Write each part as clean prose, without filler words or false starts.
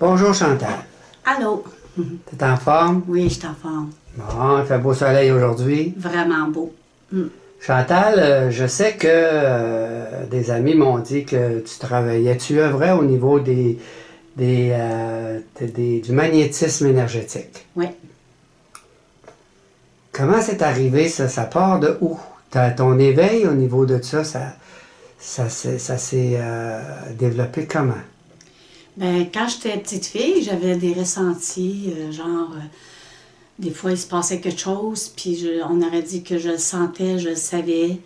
Bonjour Chantal. Allô? T'es en forme? Oui, je suis en forme. Bon, il fait beau soleil aujourd'hui. Vraiment beau. Chantal, je sais que des amis m'ont dit que tu œuvrais au niveau du magnétisme énergétique. Oui. Comment c'est arrivé ça? Ça part de où? Ton éveil au niveau de ça s'est développé comment? Ben, quand j'étais petite fille, j'avais des ressentis, des fois il se passait quelque chose, puis on aurait dit que je le sentais, je le savais.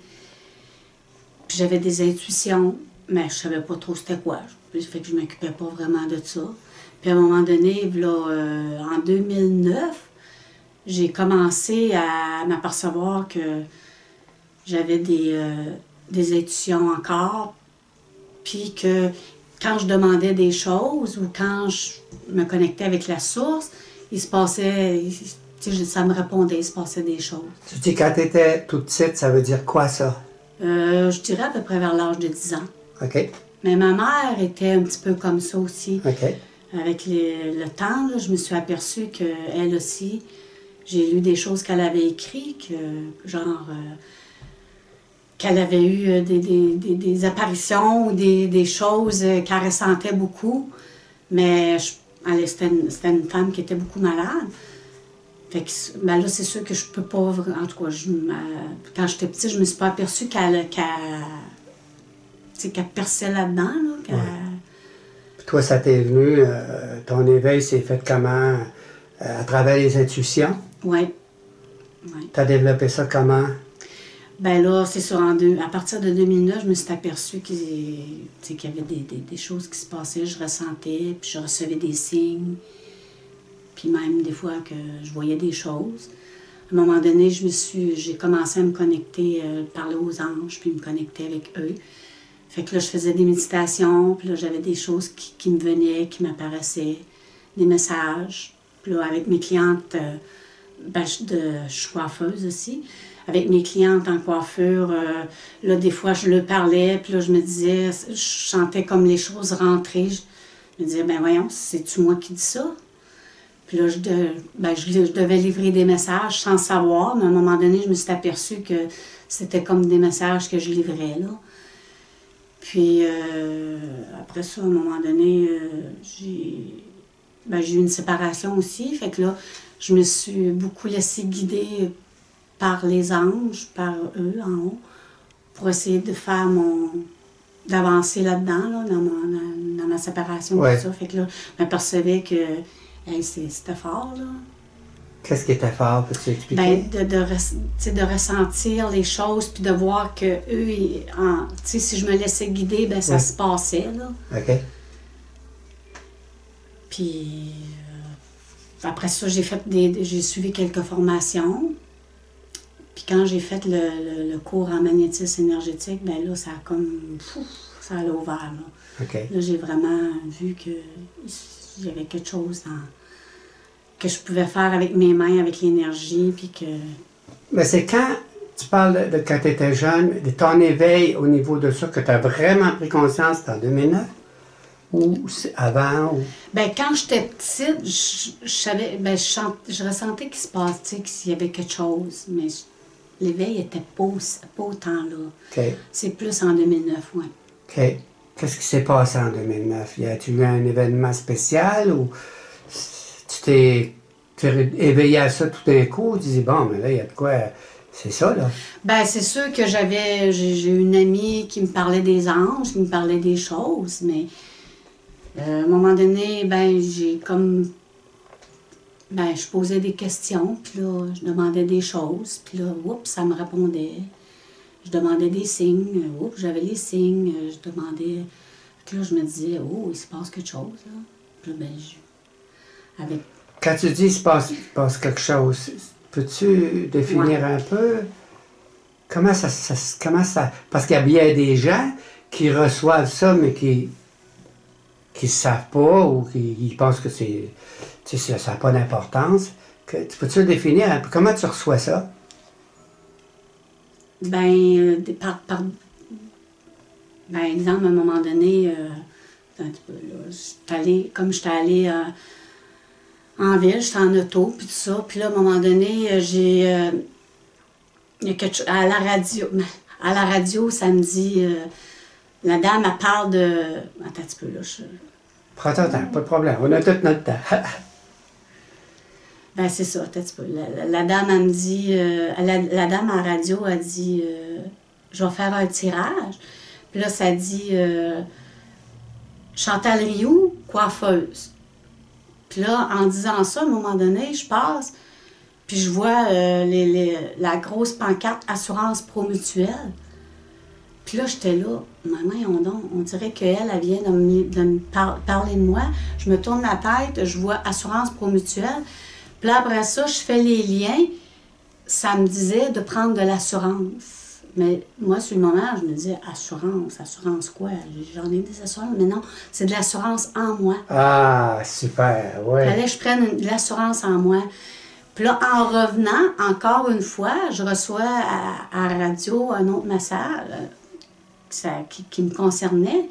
Puis j'avais des intuitions, mais je savais pas trop c'était quoi. Fait que je m'occupais pas vraiment de ça. Puis à un moment donné, là, en 2009, j'ai commencé à m'apercevoir que j'avais des intuitions encore, puis que quand je demandais des choses ou quand je me connectais avec la source, il se passait, ça me répondait, il se passait des choses. Tu dis quand tu étais toute petite, ça veut dire quoi ça? Je dirais à peu près vers l'âge de 10 ans. OK. Mais ma mère était un petit peu comme ça aussi. OK. Avec le temps, là, je me suis aperçue qu'elle aussi, j'ai lu des choses qu'elle avait écrites, qu'elle avait eu des apparitions ou des choses qu'elle ressentait beaucoup. Mais c'était une femme qui était beaucoup malade. Fait que, ben là, c'est sûr que je peux pas... En tout cas, quand j'étais petite, je me suis pas aperçue qu'elle perçait là-dedans. Là, Puis toi, ça t'est venu, ton éveil s'est fait comment? À travers les intuitions? Oui. Tu as développé ça comment? Ben là, c'est sûr, à partir de 2009, je me suis aperçue qu'il y avait des choses qui se passaient, je ressentais, puis je recevais des signes, puis même des fois que je voyais des choses. À un moment donné, j'ai commencé à me connecter, parler aux anges, puis me connecter avec eux. Fait que là, je faisais des méditations, puis là, j'avais des choses qui me venaient, qui m'apparaissaient, des messages. Puis là, avec mes clientes, je suis coiffeuse aussi. Avec mes clientes en coiffure, là, des fois, je leur parlais, puis là, je me disais, je sentais comme les choses rentrer. Je me disais, ben voyons, c'est-tu moi qui dis ça? Puis là, je devais livrer des messages sans savoir, mais à un moment donné, je me suis aperçue que c'était comme des messages que je livrais, là. Puis, après ça, à un moment donné, j'ai eu une séparation aussi. Fait que là, je me suis beaucoup laissée guider par les anges, par eux en haut, pour essayer de faire d'avancer là-dedans, là, dans ma séparation, Ouais. tout ça. Fait que là, je m'apercevais que c'était fort, là. Qu'est-ce qui était fort? Peux-tu expliquer? Ben, de ressentir les choses, puis de voir que eux, si je me laissais guider, ben ça se passait, là. OK. Puis, après ça, j'ai suivi quelques formations. Puis quand j'ai fait le cours en magnétisme énergétique, ben là, ça a comme... ça a ouvert, là. OK. Là, j'ai vraiment vu qu'il y avait quelque chose que je pouvais faire avec mes mains, avec l'énergie, puis que... Mais c'est quand tu parles de quand tu étais jeune, de ton éveil au niveau de ça, que tu as vraiment pris conscience, c'était en 2009? Ou avant? Ou... Ben, quand j'étais petite, je savais, je ressentais qu'il se passait, qu'il y avait quelque chose, mais l'éveil était pas autant là. OK. C'est plus en 2009, oui. OK. Qu'est-ce qui s'est passé en 2009? Y a-t-il eu un événement spécial ou tu t'es éveillé à ça tout d'un coup? Tu dis, bon, mais là, il y a de quoi... C'est ça, là? Ben, c'est sûr que j'ai une amie qui me parlait des anges, qui me parlait des choses, mais à un moment donné, j'ai comme... je posais des questions, puis là, je demandais des choses, puis là, oups, ça me répondait. Je demandais des signes, oups, j'avais les signes, je demandais... Puis là, je me disais, oh, il se passe quelque chose, là. Puis là, avec... Quand tu dis il se passe quelque chose, peux-tu définir un peu comment ça... Parce qu'il y a bien des gens qui reçoivent ça, mais qui ne savent pas ou qui pensent que c'est... Tu sais, ça n'a pas d'importance. Peux-tu définir un peu comment tu reçois ça? Par exemple, à un moment donné, un petit peu, là. Comme j'étais allée en ville, j'étais en auto, puis tout ça. Puis là, à un moment donné, il y a quelque chose, à la radio, ça me dit, la dame, elle parle de... Attends un petit peu, là. Prends ton temps, pas de problème. On a tout notre temps. Ben, c'est ça, attends un petit peu. La dame, elle me dit... la dame à la radio, elle dit, je vais faire un tirage. Puis là, ça dit, Chantal Rioux, coiffeuse. Puis là, en disant ça, à un moment donné, je passe, puis je vois la grosse pancarte Assurance Promutuelle. Puis là, j'étais là, maman, on dirait qu'elle, elle vient de me parler de moi. Je me tourne la tête, je vois Assurance Promutuelle. Puis là, après ça, je fais les liens. Ça me disait de prendre de l'assurance. Mais moi, sur le moment, je me disais, assurance quoi? J'en ai des assurances. Mais non, c'est de l'assurance en moi. Ah, super, oui. Il fallait que je prenne de l'assurance en moi. Puis là, en revenant, encore une fois, je reçois à la radio un autre message qui me concernait.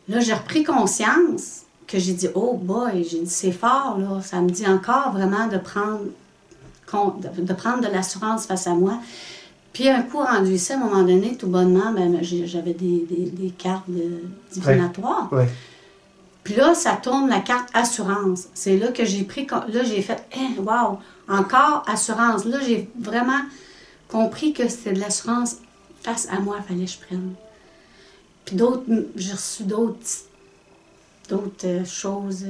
Là, j'ai repris conscience que j'ai dit, oh boy, j'ai dit, c'est fort, là. Ça me dit encore vraiment de prendre de l'assurance face à moi. Puis un coup rendu ici, à un moment donné, tout bonnement, ben, j'avais des cartes divinatoires. Oui. Puis là, ça tourne la carte assurance. C'est là que j'ai pris... Là, j'ai fait, wow, encore assurance. Là, j'ai vraiment compris que c'était de l'assurance face à moi, il fallait que je prenne. Puis j'ai reçu d'autres choses.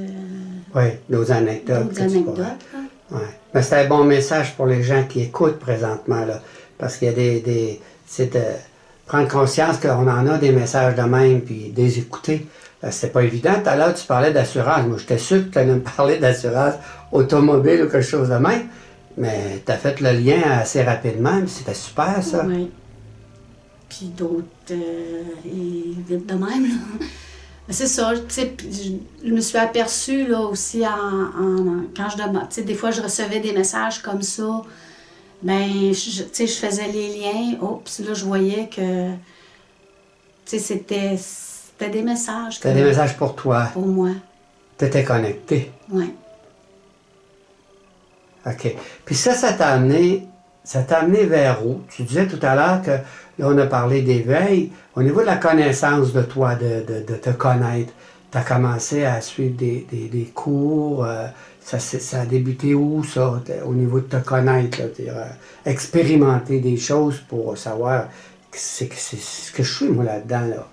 Oui, d'autres anecdotes. D'autres anecdotes. Oui. Mais c'est un bon message pour les gens qui écoutent présentement, là. Parce qu'il y a c'est de prendre conscience qu'on en a des messages de même, puis des écouter. C'était pas évident. Tout à l'heure, tu parlais d'assurance. Moi, j'étais sûr que tu allais me parler d'assurance automobile ou quelque chose de même. Mais tu as fait le lien assez rapidement, puis c'était super, ça. Oui. Puis d'autres, vite de même, là. C'est ça, tu sais, je me suis aperçue, là, aussi, quand je demande, tu sais, des fois, je recevais des messages comme ça, ben, tu sais, je faisais les liens, puis là, je voyais que, tu sais, c'était des messages. C'était des messages pour toi. Pour moi. Tu étais connecté. Oui. OK. Puis ça t'a amené vers où? Tu disais tout à l'heure que, là, on a parlé d'éveil. Au niveau de la connaissance de toi, de te connaître, tu as commencé à suivre des cours. Ça a débuté où, ça, au niveau de te connaître, là, dire, expérimenter des choses pour savoir c'est ce que je suis, moi, là-dedans, là.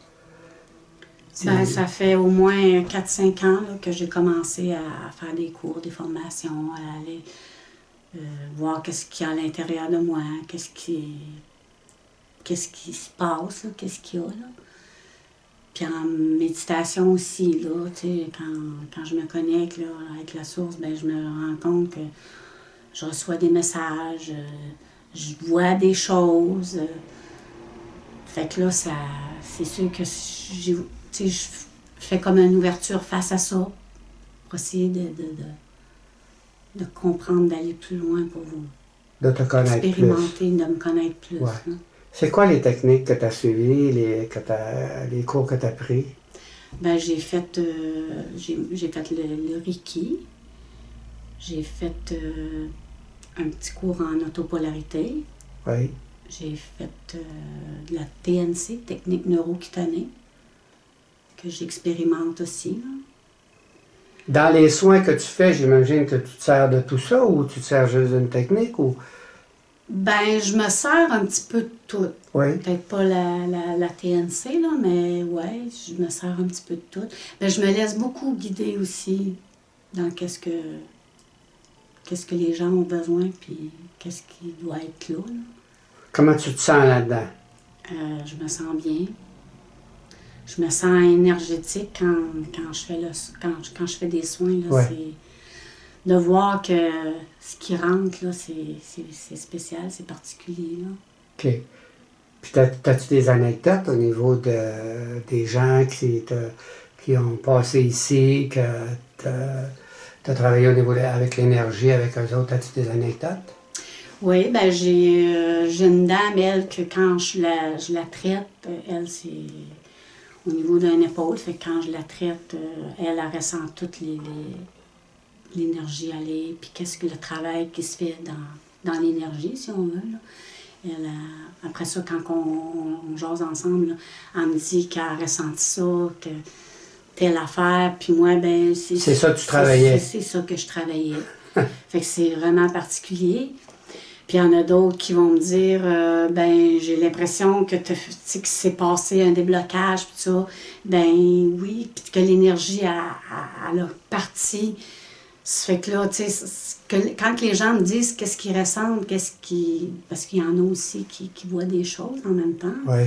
Ben, ça fait au moins 4-5 ans là, que j'ai commencé à faire des cours, des formations, à aller voir qu'est-ce qu'il y a à l'intérieur de moi, qu'est-ce qui se passe, qu'est-ce qu'il y a, là. Puis en méditation aussi, là, tu sais, quand je me connecte là, avec la source, ben, je me rends compte que je reçois des messages, je vois des choses. Fait que là, c'est sûr que je fais comme une ouverture face à ça, pour essayer de comprendre, d'aller plus loin pour vous. De te connaître expérimenter, plus. De me connaître plus. Ouais. Hein. C'est quoi les techniques que tu as suivies, les cours que tu as pris? Ben, j'ai fait le Reiki. J'ai fait un petit cours en autopolarité. Oui. J'ai fait de la TNC, technique neuro-cutanée, que j'expérimente aussi. Là. Dans les soins que tu fais, j'imagine que tu te sers de tout ça ou tu te sers juste d'une technique ou... Ben, je me sers un petit peu de tout. Oui. Peut-être pas la TNC, là, mais ouais, je me sers un petit peu de tout. Ben, je me laisse beaucoup guider aussi dans qu'est-ce que les gens ont besoin, puis qu'est-ce qui doit être là. Comment tu te sens là-dedans? Je me sens bien. Je me sens énergétique quand je fais des soins. Là, ouais. C'est de voir que ce qui rentre, là, c'est spécial, c'est particulier. Là. OK. Puis as-tu des anecdotes au niveau des gens qui ont passé ici, que tu as travaillé au niveau avec l'énergie, avec eux autres? As-tu des anecdotes? Oui, ben j'ai une dame, elle, que quand je la traite, elle, c'est au niveau d'une épaule. Fait que quand je la traite, elle ressent toute l'énergie aller, puis qu'est-ce que le travail qui se fait dans l'énergie, si on veut. Là. Elle, après ça, quand on jase ensemble, là, elle me dit qu'elle a ressenti ça, que telle affaire, puis moi, ben c'est ça que tu travaillais. C'est ça que je travaillais. Fait que c'est vraiment particulier. Puis il y en a d'autres qui vont me dire, ben j'ai l'impression que c'est passé un déblocage, puis ça. Ben oui, puis que l'énergie, elle a parti. Ça fait que là, tu sais, quand les gens me disent qu'est-ce qu'ils ressentent, parce qu'il y en a aussi qui voient des choses en même temps. Oui.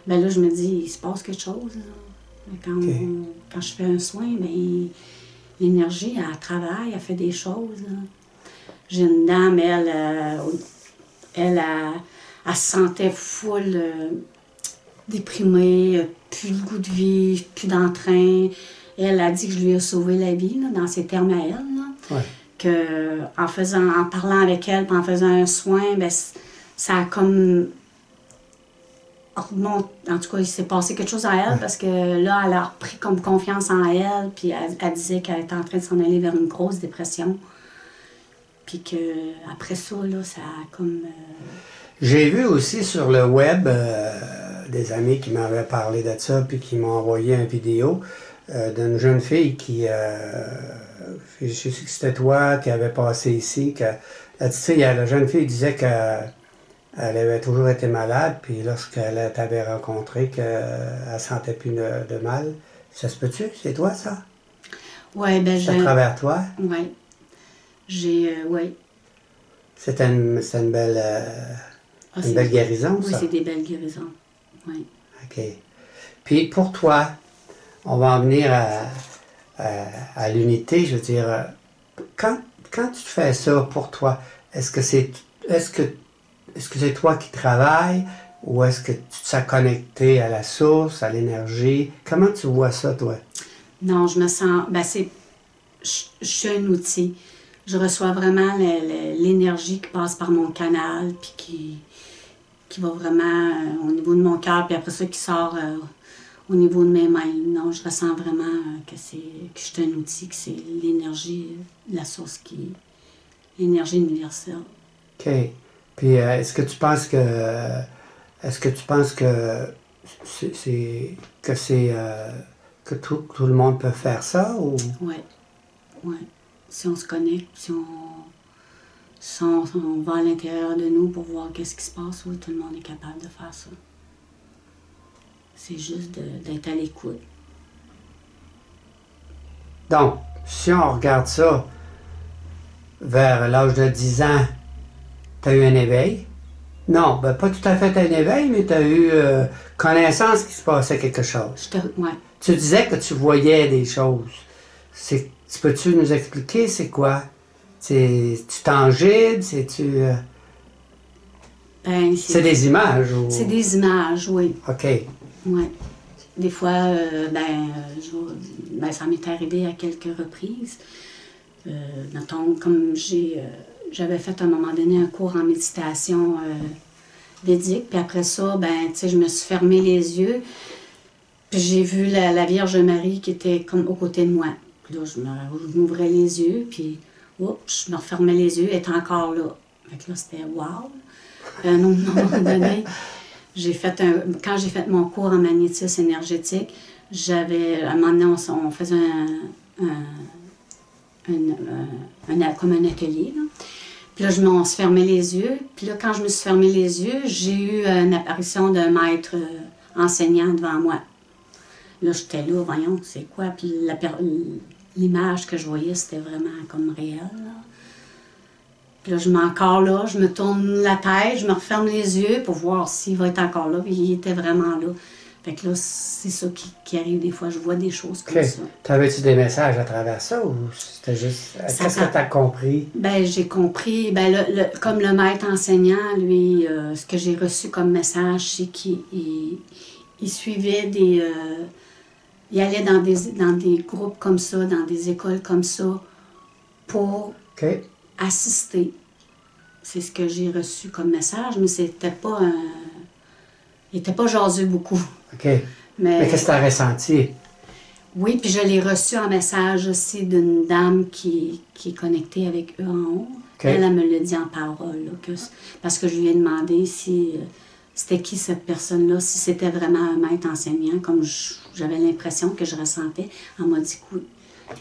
Ben là, je me dis, il se passe quelque chose. Là. Quand je fais un soin, ben l'énergie, elle travaille, elle fait des choses. Là. J'ai une dame, elle se sentait full déprimée, plus le goût de vivre, plus d'entrain. Elle a dit que je lui ai sauvé la vie, là, dans ses termes à elle. Là. Ouais. Que en parlant avec elle, en faisant un soin, ben, ça a comme... En tout cas, il s'est passé quelque chose à elle parce que là, elle a repris comme confiance en elle, puis elle disait qu'elle était en train de s'en aller vers une grosse dépression. Puis qu'après ça, là, ça a comme... J'ai vu aussi sur le web des amis qui m'avaient parlé de ça, puis qui m'ont envoyé une vidéo d'une jeune fille qui... je sais que c'était toi qui avait passé ici, que la jeune fille disait qu'elle avait toujours été malade, puis lorsqu'elle t'avait rencontré, qu'elle ne sentait plus de mal. Ça se peut-tu? C'est toi, ça? Oui, ben c'est à travers toi? Oui. Oui. C'était une belle, une belle guérison, ça? Oui, c'est des belles guérisons. Oui. OK. Puis pour toi, on va en venir à l'unité, je veux dire, quand tu fais ça pour toi, est-ce que c'est toi qui travailles ou est-ce que tu te sens connecté à la source, à l'énergie? Comment tu vois ça, toi? Non, je me sens... Ben, je suis un outil. Je reçois vraiment l'énergie qui passe par mon canal, puis qui va vraiment au niveau de mon cœur, puis après ça qui sort au niveau de mes mains. Non, je ressens vraiment que je suis un outil, que c'est l'énergie, la source l'énergie universelle. OK. Puis est-ce que tu penses que que tout le monde peut faire ça ou? Oui. Oui. Si on se connecte, si on va à l'intérieur de nous pour voir qu'est-ce qui se passe, oui, tout le monde est capable de faire ça. C'est juste d'être à l'écoute. Donc, si on regarde ça vers l'âge de 10 ans, tu as eu un éveil. Non, ben pas tout à fait un éveil, mais tu as eu connaissance qu'il se passait quelque chose. Ouais. Tu disais que tu voyais des choses. Peux-tu nous expliquer c'est quoi? C'est-tu tangible? C'est-tu... c'est des images? Ou... C'est des images, oui. OK. Oui. Des fois, ça m'est arrivé à quelques reprises. Mettons, comme j'avais fait à un moment donné un cours en méditation védique, puis après ça, je me suis fermé les yeux, puis j'ai vu la Vierge Marie qui était comme aux côtés de moi. Puis là, je m'ouvrais les yeux, puis je me refermais les yeux, elle était encore là. Fait que là, c'était wow. À un moment donné, quand j'ai fait mon cours en magnétisme énergétique, à un moment donné, on faisait comme un atelier. Là. Puis là, on se fermait les yeux. Puis là, quand je me suis fermé les yeux, j'ai eu une apparition d'un maître enseignant devant moi. Là, j'étais là, voyons, c'est quoi? Puis l'image que je voyais, c'était vraiment comme réel. Là. Puis là, encore là, je me tourne la tête, je me referme les yeux pour voir s'il va être encore là. Puis il était vraiment là. Fait que là, c'est ça qui arrive des fois. Je vois des choses comme ça. T'avais-tu des messages à travers ça ou c'était juste... Qu'est-ce que tu as compris? Ben, j'ai compris. Comme le maître enseignant, lui, ce que j'ai reçu comme message, c'est qu'il suivait il allait dans des groupes comme ça, dans des écoles comme ça, pour assister. C'est ce que j'ai reçu comme message, mais c'était pas il n'était pas jaseux beaucoup. OK. Mais qu'est-ce que tu as ressenti? Oui, puis je l'ai reçu en message aussi d'une dame qui est connectée avec eux en haut. Okay. Elle me l'a dit en parole, là, parce que je lui ai demandé si c'était qui cette personne-là, si c'était vraiment un maître enseignant, comme j'avais l'impression que je ressentais. Elle m'a dit que oui.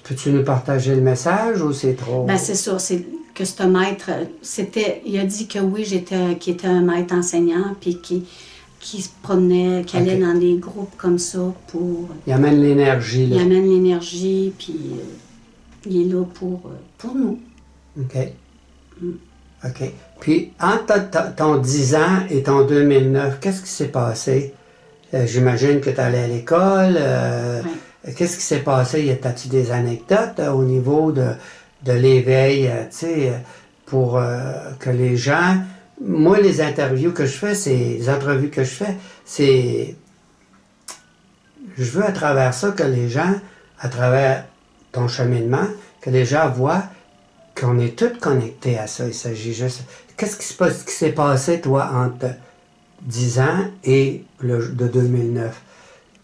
Peux-tu nous partager le message ou c'est trop? Ben c'est ça, c'est que ce maître, il a dit que oui, qu'il était un maître enseignant, puis qui se promenait, qui allait dans des groupes comme ça pour... Il amène l'énergie, là. Il amène l'énergie, puis il est là pour nous. OK. OK. Puis, entre ton 10 ans et ton 2009, qu'est-ce qui s'est passé? J'imagine que tu allais à l'école. Oui. Qu'est-ce qui s'est passé? As-tu des anecdotes au niveau de l'éveil, tu sais, pour que les gens... Moi, les interviews que je fais, les entrevues que je fais, c'est... Je veux à travers ça que les gens, à travers ton cheminement, que les gens voient qu'on est tous connectés à ça. Il s'agit juste... Qu'est-ce qui s'est passé, toi, entre 10 ans et de 2009?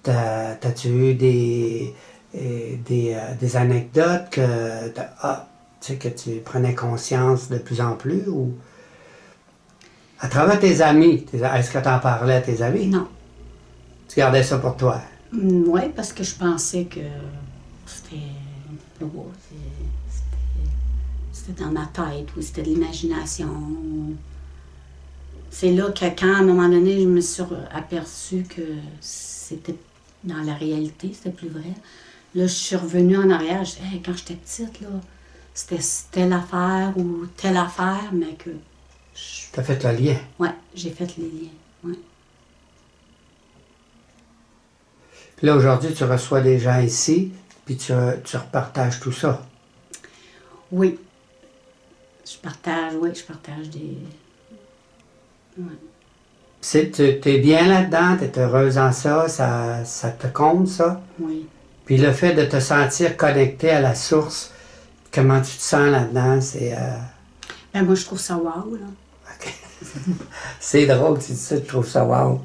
T'as-tu eu des anecdotes que, tu sais, que tu prenais conscience de plus en plus? Ou à travers tes amis, est-ce que tu en parlais à tes amis? Non. Tu gardais ça pour toi? Oui, parce que je pensais que c'était dans ma tête ou c'était de l'imagination. C'est là que quand, à un moment donné, je me suis aperçue que c'était dans la réalité, c'était plus vrai. Là, je suis revenue en arrière, je disais, hey, quand j'étais petite, là, c'était telle affaire ou telle affaire, mais que... Tu as fait le lien? Oui, j'ai fait les liens, oui. Puis là, aujourd'hui, tu reçois des gens ici, puis tu repartages tout ça. Oui. Je partage des... Ouais. Tu es bien là-dedans, tu es heureuse en ça, ça te compte, ça? Oui. Puis le fait de te sentir connecté à la source, comment tu te sens là-dedans, c'est... Ben moi, je trouve ça wow, là. OK. C'est drôle, tu dis ça, tu trouves ça wow.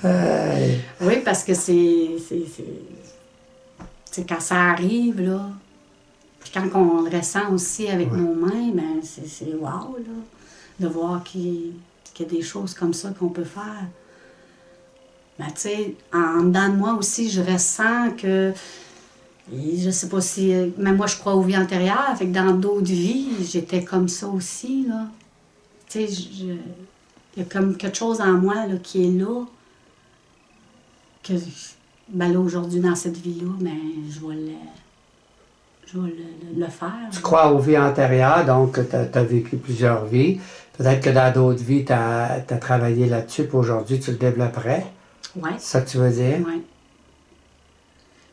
Oui, parce que c'est quand ça arrive, là, puis quand on le ressent aussi avec nos mains, ben c'est wow, là, de voir qu'il y a des choses comme ça qu'on peut faire. Ben, tu sais, en dedans de moi aussi, je ressens que, je sais pas si, mais moi, je crois aux vies antérieures, fait que dans d'autres vies, j'étais comme ça aussi, là. Tu sais, il y a comme quelque chose en moi, là, qui est là, que, ben là, aujourd'hui, dans cette vie-là, ben, je vais le faire. Tu crois aux vies antérieures, donc tu as vécu plusieurs vies. Peut-être que dans d'autres vies, tu as travaillé là-dessus, puis aujourd'hui, tu le développerais. Oui. C'est ça que tu veux dire? Oui.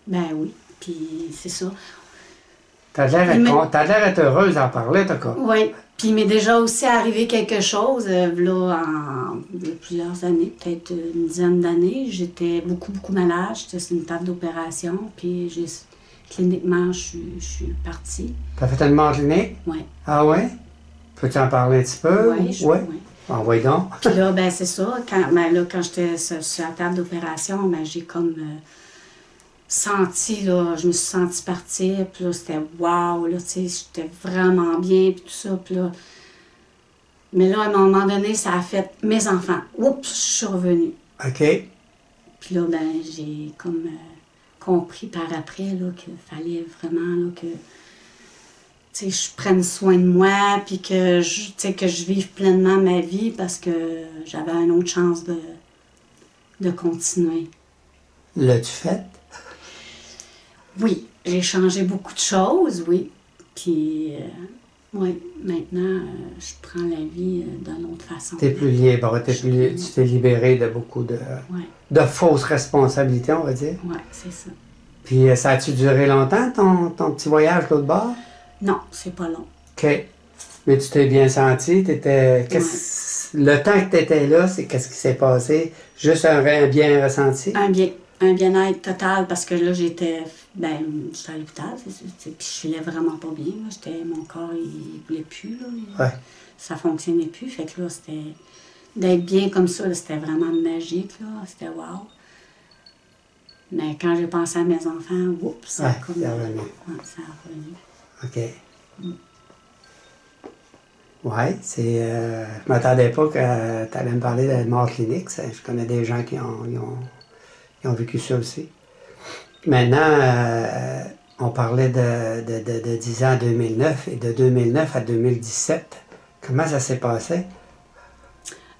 Ben oui, puis c'est ça. T'as l'air d'être heureuse d'en parler, t'as quoi? Oui. Puis il m'est déjà aussi arrivé quelque chose, là, il y a plusieurs années, peut-être une dizaine d'années. J'étais beaucoup malade, j'étais sur une table d'opération, puis cliniquement, je suis partie. T'as fait une mort clinique? Oui. Ah ouais? Peux-tu en parler un petit peu? Oui, oui. Envoie donc. Puis là, ben c'est ça, quand j'étais sur la table d'opération, ben j'ai comme... senti, là, je me suis sentie partir, puis là, c'était wow, là, tu sais, j'étais vraiment bien, puis tout ça, puis là... Mais là, à un moment donné, ça a fait mes enfants. Oups, je suis revenue. OK. Puis là, ben, j'ai comme compris par après, là, qu'il fallait vraiment, là, que, tu sais, je prenne soin de moi, puis que je vive pleinement ma vie, parce que j'avais une autre chance de continuer. L'as-tu fait? Oui, j'ai changé beaucoup de choses, oui. Puis, oui, maintenant, je prends la vie d'une autre façon. Tu es plus libre, tu t'es libéré de beaucoup de fausses responsabilités, on va dire. Oui, c'est ça. Puis, ça a-tu duré longtemps, ton petit voyage de l'autre bord? Non, c'est pas long. OK. Mais tu t'es bien senti? Le temps que tu étais là, qu'est-ce qui s'est passé? Juste un bien ressenti? Un bien-être total, parce que là, j'étais à l'hôpital, puis je filais vraiment pas bien. Mon corps, il voulait plus, là. Ça fonctionnait plus, fait que là, d'être bien comme ça, c'était vraiment magique, là. C'était wow. Mais quand j'ai pensé à mes enfants, oups, ça a comme... c'est revenu. Ouais, ça a revenu. OK. Oui, c'est... je m'attendais pas que tu allais me parler de mort clinique. Je connais des gens qui ont vécu ça aussi. Maintenant, on parlait de 10 ans à 2009 et de 2009 à 2017. Comment ça s'est passé?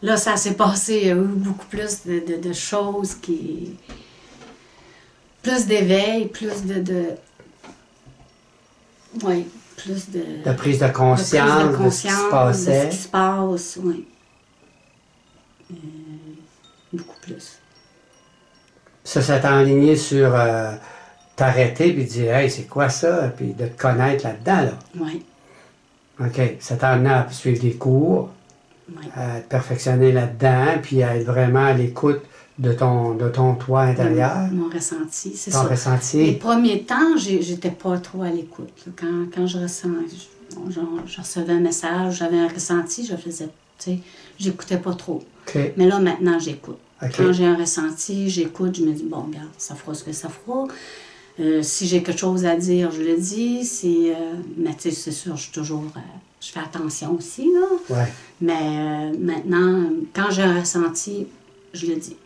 Là, ça s'est passé, il y a eu beaucoup plus de choses qui... Plus d'éveil, plus oui, plus De prise de conscience, de ce qui se passait. de ce qui se passe, oui. Beaucoup plus. Ça s'est enligné sur t'arrêter puis dire hey, c'est quoi ça? Puis de te connaître là-dedans, là. Oui. OK. Ça t'a amené à suivre des cours, Oui. à te perfectionner là-dedans, puis à être vraiment à l'écoute de ton toi intérieur. Mon ressenti, c'est ton ça. ressenti. Les premiers temps, j'étais pas trop à l'écoute. Quand je recevais un message, j'avais un ressenti, je faisais, tu sais, j'écoutais pas trop. OK. Mais là, maintenant, j'écoute. OK. Quand j'ai un ressenti, j'écoute, je me dis, bon, regarde, ça fera ce que ça fera. Si j'ai quelque chose à dire, je le dis. Mais tu sais, c'est sûr, je fais attention aussi, là. Ouais. Mais maintenant, quand j'ai un ressenti, je le dis.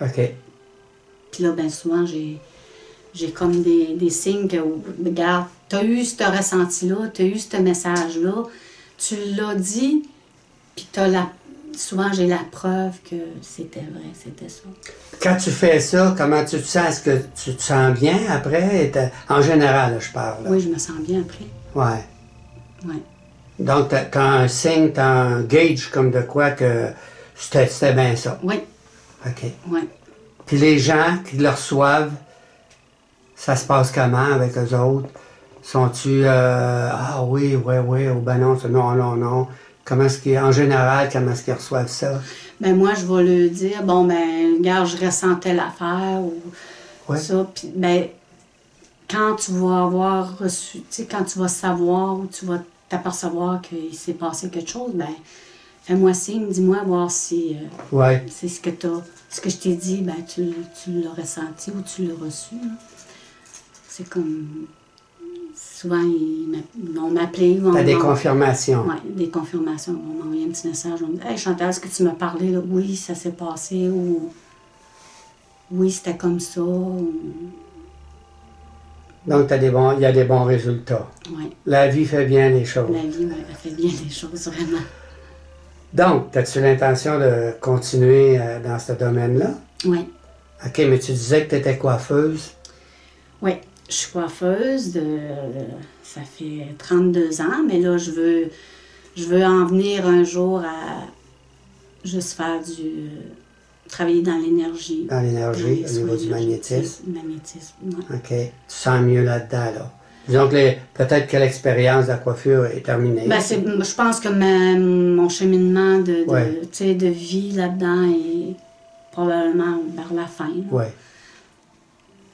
OK. Puis là, bien souvent, j'ai comme des signes que, regarde, tu as eu ce ressenti-là, tu as eu ce message-là, tu l'as dit, puis souvent j'ai la preuve que c'était vrai, c'était ça. Quand tu fais ça, comment tu te sens? Est-ce que tu te sens bien après? En général, là, je parle. Là. Oui, je me sens bien après. Ouais. Oui. Donc, t'as un signe, t'as un gauge comme de quoi que c'était bien ça. Oui. OK. Oui. Puis les gens qui le reçoivent, ça se passe comment avec eux autres? Sont-tu ah oui, ou ben non, non. Comment est-ce qu'ils, en général, comment est-ce qu'ils reçoivent ça? Ben moi, je vais leur dire, bon, ben, regarde, je ressentais l'affaire ou Ouais. ça. Puis, ben, quand tu vas avoir reçu, tu sais, quand tu vas savoir ou tu vas t'apercevoir qu'il s'est passé quelque chose, ben, fais-moi signe, dis-moi, voir si Ouais. c'est ce que je t'ai dit, ben, tu l'as ressenti ou tu l'as reçu. Là. C'est comme, souvent, ils vont m'appeler. T'as des confirmations. Oui, des confirmations. On m'envoie un petit message, on me dit, hey Chantal, est-ce que tu m'as parlé, là? Oui, ça s'est passé, ou oui, c'était comme ça. Ou... Donc, il y a des bons résultats. Oui. La vie fait bien les choses. La vie, ouais, elle fait bien les choses, vraiment. Donc, as-tu l'intention de continuer dans ce domaine-là? Oui. OK, mais tu disais que tu étais coiffeuse. Oui, je suis coiffeuse, ça fait 32 ans, mais là, je veux en venir un jour à juste faire travailler dans l'énergie. Dans l'énergie, au niveau du magnétisme. Magnétisme, oui. OK. Tu sens mieux là-dedans, là. Disons que peut-être que l'expérience de la coiffure est terminée. Ben, je pense que mon cheminement Ouais. de vie là-dedans est probablement vers la fin. Oui.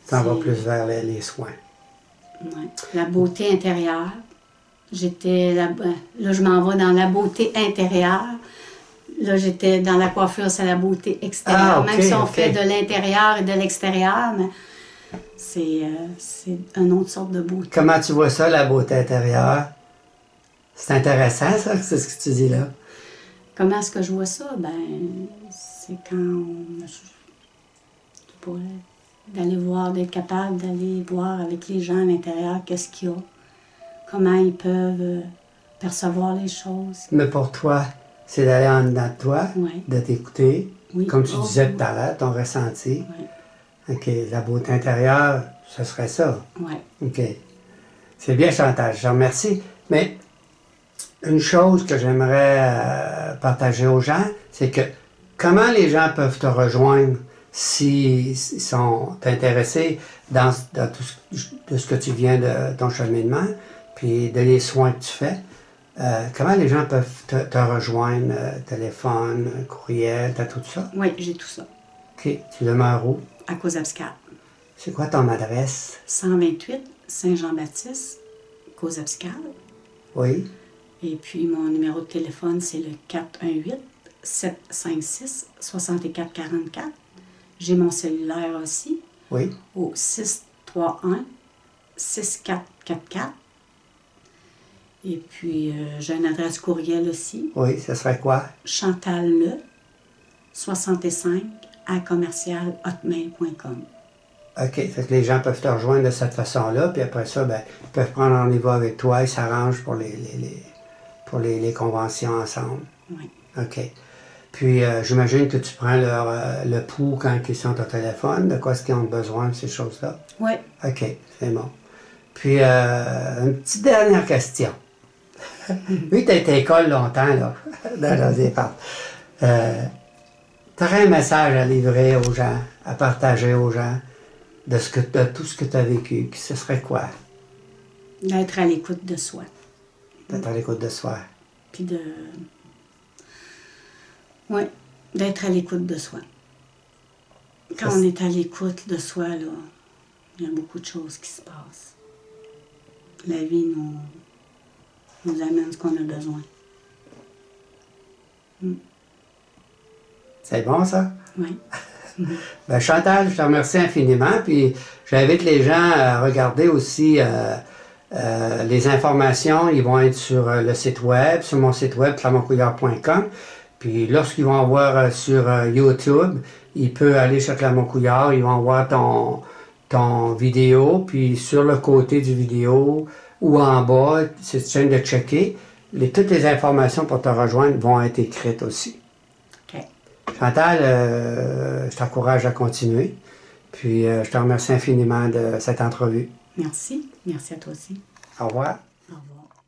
Ça va plus vers les soins. Ouais. La beauté intérieure. Là, je m'en vais dans la beauté intérieure. Là, j'étais dans la coiffure, c'est la beauté extérieure. Ah, okay, même si on fait de l'intérieur et de l'extérieur, mais c'est une autre sorte de beauté. Comment tu vois ça, la beauté intérieure? C'est intéressant, ça, c'est ce que tu dis là. Comment est-ce que je vois ça? Ben, c'est quand d'aller voir, d'être capable d'aller voir avec les gens à l'intérieur qu'est-ce qu'il y a, comment ils peuvent percevoir les choses. Mais pour toi, c'est d'aller en dedans de toi, Oui. de t'écouter, Oui. comme tu disais tout à l'heure, ton ressenti. Oui. OK, la beauté intérieure, ce serait ça. Oui. OK. C'est bien, Chantal, je te remercie. Mais une chose que j'aimerais partager aux gens, c'est que comment les gens peuvent te rejoindre s'ils sont intéressés dans tout ce que tu viens de ton cheminement, puis de les soins que tu fais. Comment les gens peuvent te rejoindre? Téléphone, courriel, t'as tout ça? Oui, j'ai tout ça. OK. Tu demeures où? À Cozabscat. C'est quoi ton adresse? 128 Saint-Jean-Baptiste, Cozabscat. Oui. Et puis, mon numéro de téléphone, c'est le 418-756-6444. J'ai mon cellulaire aussi, Oui. au 631-6444. Et puis, j'ai une adresse courriel aussi. Oui, ce serait quoi? chantalle65@hotmail.com. OK. Fait que les gens peuvent te rejoindre de cette façon-là, puis après ça, ben, ils peuvent prendre rendez-vous avec toi, ils s'arrangent pour les conventions ensemble. Oui. OK. Puis, j'imagine que tu prends le pouls quand ils sont au téléphone, de quoi est-ce qu'ils ont besoin de ces choses-là? Oui. OK, c'est bon. Puis, une petite dernière question. Vu que tu as été à l'école longtemps, là, dans le départ, tu aurais un message à livrer aux gens, à partager aux gens de tout ce que tu as vécu, puis ce serait quoi? D'être à l'écoute de soi. D'être à l'écoute de soi. Puis oui, d'être à l'écoute de soi. Quand on est à l'écoute de soi, là, il y a beaucoup de choses qui se passent. La vie nous amène ce qu'on a besoin. C'est bon, ça? Oui. Ben, Chantal, je te remercie infiniment, puis j'invite les gens à regarder aussi les informations. Ils vont être sur le site web, sur mon site web, clermontcouillard.com. Puis lorsqu'ils vont voir sur YouTube, ils peuvent aller sur Clermont Couillard, ils vont voir ton vidéo, puis sur le côté du vidéo ou en bas, c'est une chaîne de checker. Toutes les informations pour te rejoindre vont être écrites aussi. OK. Chantal, je t'encourage à continuer. Puis je te remercie infiniment de cette entrevue. Merci. Merci à toi aussi. Au revoir. Au revoir.